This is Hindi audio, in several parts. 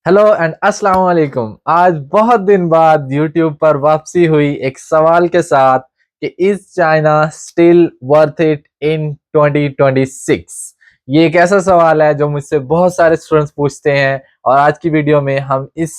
हेलो एंड अस्सलाम वालेकुम। आज बहुत दिन बाद YouTube पर वापसी हुई एक सवाल के साथ कि is China still worth it in 2026। ये एक ऐसा सवाल है जो मुझसे बहुत सारे स्टूडेंट्स पूछते हैं और आज की वीडियो में हम इस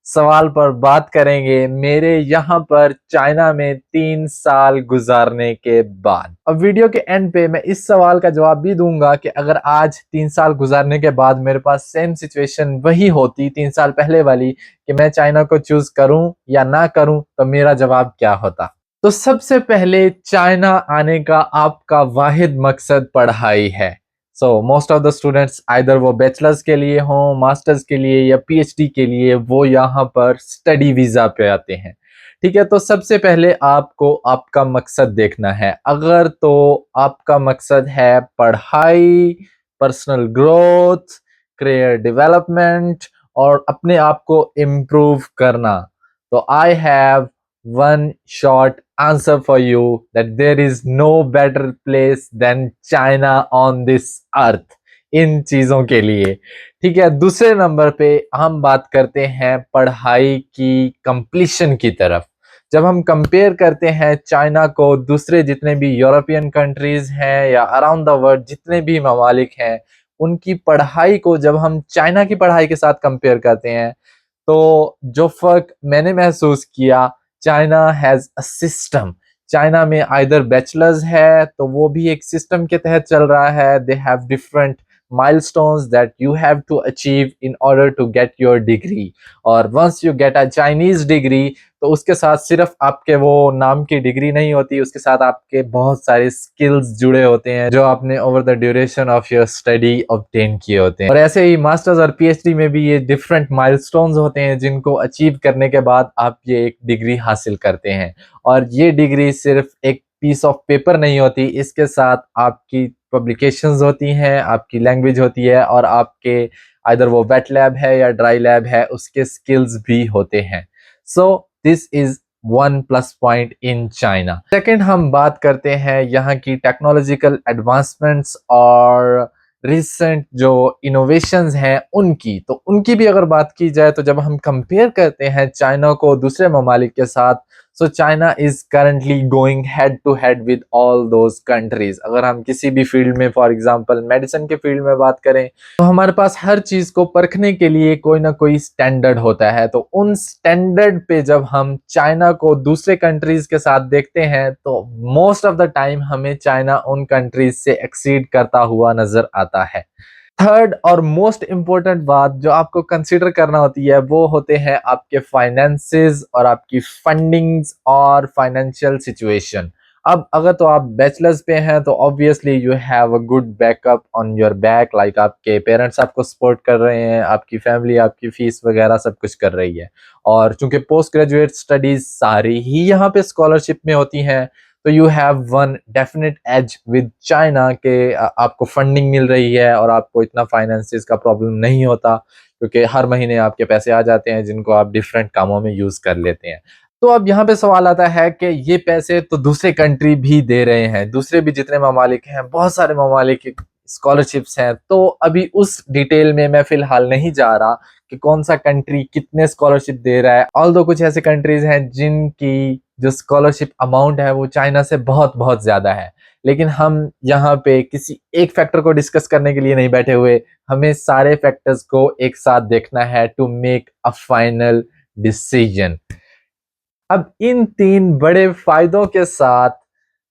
सवाल पर बात करेंगे मेरे यहाँ पर चाइना में 3 साल गुजारने के बाद। अब वीडियो के एंड पे मैं इस सवाल का जवाब भी दूंगा कि अगर आज 3 साल गुजारने के बाद मेरे पास सेम सिचुएशन वही होती 3 साल पहले वाली कि मैं चाइना को चूज करूं या ना करूं तो मेरा जवाब क्या होता। तो सबसे पहले चाइना आने का आपका वाहिद मकसद पढ़ाई है। So most of the students either वो बैचलर्स के लिए हों, मास्टर्स के लिए या पीएचडी के लिए, वो यहाँ पर स्टडी वीजा पे आते हैं। ठीक है, तो सबसे पहले आपको आपका मकसद देखना है। अगर तो आपका मकसद है पढ़ाई, पर्सनल ग्रोथ, करियर डेवलपमेंट और अपने आप को इम्प्रूव करना, तो I have one short answer for you that there is no better place than China on this earth इन चीजों के लिए। ठीक है, दूसरे नंबर पे हम बात करते हैं पढ़ाई की कंप्लीशन की तरफ। जब हम कंपेयर करते हैं चाइना को दूसरे जितने भी यूरोपियन कंट्रीज हैं या अराउंड द वर्ल्ड जितने भी ममालिक हैं, उनकी पढ़ाई को जब हम चाइना की पढ़ाई के साथ कंपेयर करते हैं तो जो फर्क मैंने महसूस किया, China has a system. China में आइदर बैचलर्स है तो वो भी एक सिस्टम के तहत चल रहा है। They have different milestones that you have to achieve in order to get your degree, और once you get a Chinese degree तो उसके साथ सिर्फ आपके वो नाम की डिग्री नहीं होती, उसके साथ आपके बहुत सारे स्किल्स जुड़े होते हैं जो आपने over the duration of your study obtain किए होते हैं। और ऐसे ही मास्टर्स और पीएचडी में भी ये डिफरेंट माइलस्टोन्स होते हैं जिनको अचीव करने के बाद आप ये एक डिग्री हासिल करते हैं। और ये डिग्री सिर्फ एक पीस ऑफ पेपर नहीं होती, इसके साथ आपकी पब्लिकेशंस होती हैं, आपकी लैंग्वेज होती है और आपके आइदर वो वेट लैब है या ड्राई लैब है उसके स्किल्स भी होते हैं। So this is one plus point in China. Second, हम बात करते हैं यहाँ की टेक्नोलॉजिकल एडवांसमेंट्स और रिसेंट जो इनोवेशंस हैं उनकी। तो उनकी भी अगर बात की जाए तो जब हम कंपेयर करते हैं चाइना को दूसरे ममालिक के साथ, so China is currently going head to head with all those countries. अगर हम किसी भी फील्ड में, फॉर एग्जांपल मेडिसिन के फील्ड में बात करें, तो हमारे पास हर चीज को परखने के लिए कोई ना कोई स्टैंडर्ड होता है। तो उन स्टैंडर्ड पे जब हम चाइना को दूसरे कंट्रीज के साथ देखते हैं तो मोस्ट ऑफ द टाइम हमें चाइना उन कंट्रीज से एक्सीड करता हुआ नजर आता है। थर्ड और मोस्ट इंपॉर्टेंट बात जो आपको कंसीडर करना होती है वो होते हैं आपके फाइनेंसेस और आपकी फंडिंग्स और फाइनेंशियल सिचुएशन। अब अगर तो आप बैचलर्स पे हैं तो obviously you have a good backup on your back, like आपके पेरेंट्स आपको सपोर्ट कर रहे हैं, आपकी फैमिली आपकी फीस वगैरह सब कुछ कर रही है। और चूंकि पोस्ट ग्रेजुएट स्टडीज सारी ही यहाँ पे स्कॉलरशिप में होती हैं तो you have one definite edge with China के आपको फंडिंग मिल रही है और आपको इतना फाइनेंसिस का प्रॉब्लम नहीं होता क्योंकि हर महीने आपके पैसे आ जाते हैं जिनको आप डिफरेंट कामों में यूज कर लेते हैं। तो अब यहाँ पे सवाल आता है कि ये पैसे तो दूसरे कंट्री भी दे रहे हैं, दूसरे भी जितने ममालिक हैं, बहुत सारे ममालिक स्कॉलरशिप्स हैं। तो अभी उस डिटेल में मैं फिलहाल नहीं जा रहा कि कौन सा कंट्री कितने स्कॉलरशिप दे रहा है। ऑल्दो कुछ ऐसे कंट्रीज हैं जिनकी जो स्कॉलरशिप अमाउंट है वो चाइना से बहुत बहुत ज्यादा है, लेकिन हम यहाँ पे किसी एक फैक्टर को डिस्कस करने के लिए नहीं बैठे हुए, हमें सारे फैक्टर्स को एक साथ देखना है to make a final decision. अब इन तीन बड़े फायदों के साथ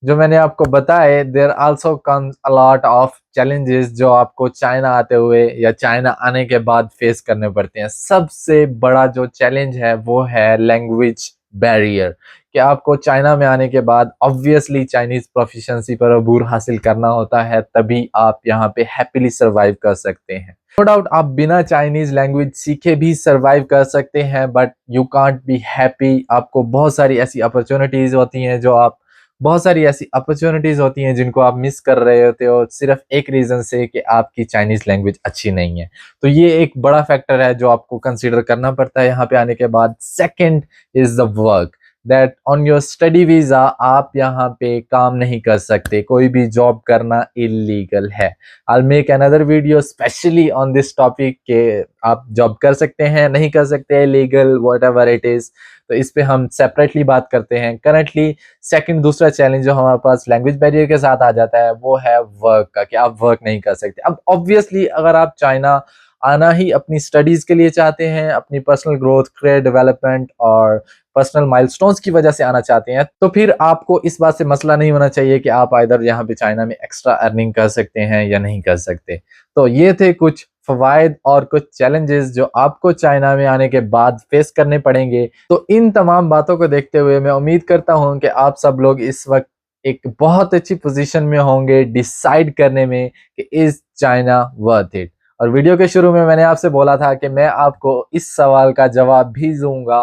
जो मैंने आपको बताए, there also comes a lot of challenges जो आपको चाइना आते हुए या चाइना आने के बाद फेस करने पड़ते हैं। सबसे बड़ा जो चैलेंज है वो है लैंग्वेज बैरियर, कि आपको चाइना में आने के बाद ऑब्वियसली चाइनीज प्रोफिशिएंसी पर अबूर हासिल करना होता है, तभी आप यहाँ पे हैप्पीली सर्वाइव कर सकते हैं। नो डाउट आप बिना चाइनीज लैंग्वेज सीखे भी सर्वाइव कर सकते हैं, but you can't be happy. आपको बहुत सारी ऐसी अपॉर्चुनिटीज होती हैं जो आप बहुत सारी ऐसी अपॉर्चुनिटीज होती हैं जिनको आप मिस कर रहे होते हो सिर्फ एक रीजन से कि आपकी चाइनीज लैंग्वेज अच्छी नहीं है। तो ये एक बड़ा फैक्टर है जो आपको कंसीडर करना पड़ता है यहाँ पे आने के बाद। Second is the work. That on your study visa आप यहाँ पे काम नहीं कर सकते, कोई भी जॉब करना इलीगल है। I'll make another video specially on this topic के आप जॉब कर सकते हैं नहीं कर सकते, लीगल whatever it is, तो इस पे हम सेपरेटली बात करते हैं। करंटली सेकंड दूसरा चैलेंज जो हमारे पास लैंग्वेज बैरियर के साथ आ जाता है वो है वर्क का, कि आप वर्क नहीं कर सकते। अब ऑब्वियसली अगर आप चाइना आना ही अपनी स्टडीज के लिए चाहते हैं, अपनी पर्सनल ग्रोथ, करियर डेवलपमेंट और पर्सनल माइलस्टोन्स की वजह से आना चाहते हैं, तो फिर आपको इस बात से मसला नहीं होना चाहिए कि आप आइदर यहाँ पे चाइना में एक्स्ट्रा अर्निंग कर सकते हैं या नहीं कर सकते। तो ये थे कुछ फवायद और कुछ चैलेंजेस जो आपको चाइना में आने के बाद फेस करने पड़ेंगे। तो इन तमाम बातों को देखते हुए मैं उम्मीद करता हूँ कि आप सब लोग इस वक्त एक बहुत अच्छी पोजीशन में होंगे डिसाइड करने में कि इज चाइना वर्थ इट। और वीडियो के शुरू में मैंने आपसे बोला था कि मैं आपको इस सवाल का जवाब भी दूंगा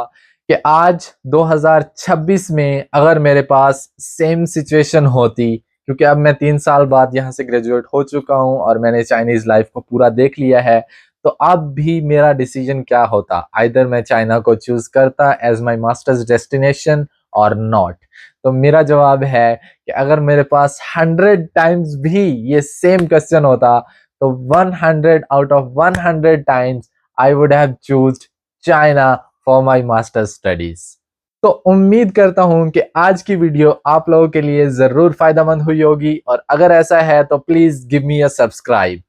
कि आज 2026 में अगर मेरे पास सेम सिचुएशन होती, क्योंकि अब मैं 3 साल बाद यहाँ से ग्रेजुएट हो चुका हूँ और मैंने चाइनीज लाइफ को पूरा देख लिया है, तो अब भी मेरा डिसीजन क्या होता, आइदर मैं चाइना को चूज करता एज माई मास्टर्स डेस्टिनेशन और नॉट। तो मेरा जवाब है कि अगर मेरे पास 100 टाइम्स भी ये सेम क्वेश्चन होता तो 100 out of 100 times I would have chosen China for my masters studies. तो उम्मीद करता हूं कि आज की वीडियो आप लोगों के लिए जरूर फायदेमंद हुई होगी, और अगर ऐसा है तो please give me a subscribe.